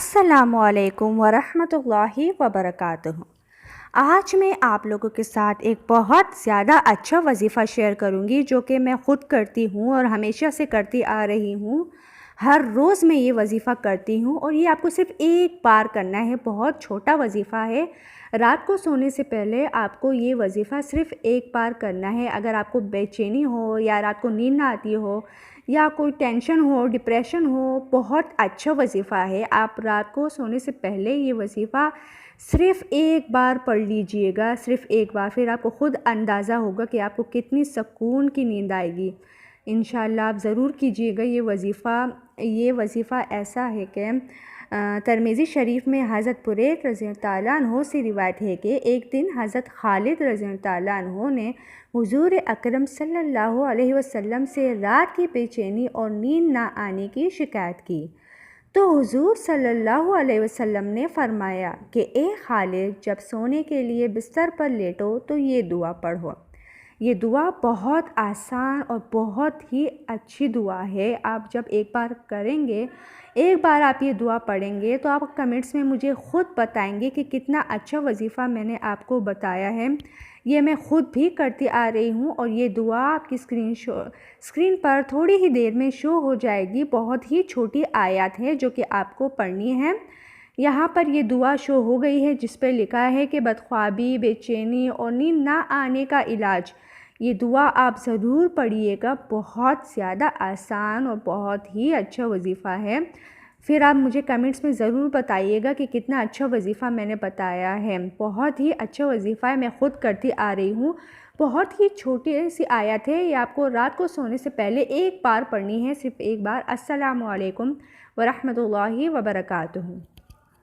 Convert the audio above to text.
अस्सलामुअलैकुम वरहमतुल्लाहि वबरकातुहू। आज मैं आप लोगों के साथ एक बहुत ज़्यादा अच्छा वजीफ़ा शेयर करूंगी जो कि मैं ख़ुद करती हूँ और हमेशा से करती आ रही हूँ। हर रोज़ मैं ये वजीफ़ा करती हूँ और ये आपको सिर्फ़ एक बार करना है। बहुत छोटा वजीफ़ा है। रात को सोने से पहले आपको ये वजीफ़ा सिर्फ़ एक बार करना है। अगर आपको बेचैनी हो या रात को नींद ना आती हो या कोई टेंशन हो, डिप्रेशन हो, बहुत अच्छा वजीफ़ा है। आप रात को सोने से पहले ये वजीफ़ा सिर्फ़ एक बार पढ़ लीजिएगा, सिर्फ़ एक बार। फिर आपको ख़ुद अंदाज़ा होगा कि आपको कितनी सुकून की नींद आएगी। इंशाअल्लाह आप ज़रूर कीजिएगा ये वजीफ़ा ऐसा है कि तिरमिज़ी शरीफ में हज़रत बुरैदा रज़ियल्लाहु ताला अन्हु से रिवायत है कि एक दिन हज़रत खालिद रज़ियल्लाहु ताला अन्हु ने हुज़ूर अकरम सल्लल्लाहु अलैहि वसल्लम से रात की बेचैनी और नींद ना आने की शिकायत की। तो हुज़ूर सल्लल्लाहु अलैहि वसल्लम ने फ़रमाया कि ए खालिद, जब सोने के लिए बिस्तर पर लेटो तो ये दुआ पढ़ो। ये दुआ बहुत आसान और बहुत ही अच्छी दुआ है। आप जब एक बार करेंगे, एक बार आप ये दुआ पढ़ेंगे तो आप कमेंट्स में मुझे ख़ुद बताएंगे कि कितना अच्छा वजीफ़ा मैंने आपको बताया है। ये मैं ख़ुद भी करती आ रही हूँ और ये दुआ आपकी स्क्रीन पर थोड़ी ही देर में शो हो जाएगी। बहुत ही छोटी आयत है जो कि आपको पढ़नी है। यहाँ पर ये दुआ शो हो गई है जिस पर लिखा है कि बदख्वाबी, बेचैनी और नींद ना आने का इलाज। ये दुआ आप ज़रूर पढ़िएगा। बहुत ज़्यादा आसान और बहुत ही अच्छा वजीफ़ा है। फिर आप मुझे कमेंट्स में ज़रूर बताइएगा कि कितना अच्छा वजीफ़ा मैंने बताया है। बहुत ही अच्छा वजीफ़ा है, मैं ख़ुद करती आ रही हूँ। बहुत ही छोटी सी आयत है। ये आपको रात को सोने से पहले एक बार पढ़नी है, सिर्फ़ एक बार। अस्सलामु अलैकुम वरहमतुल्लाहि वबरकातुहू।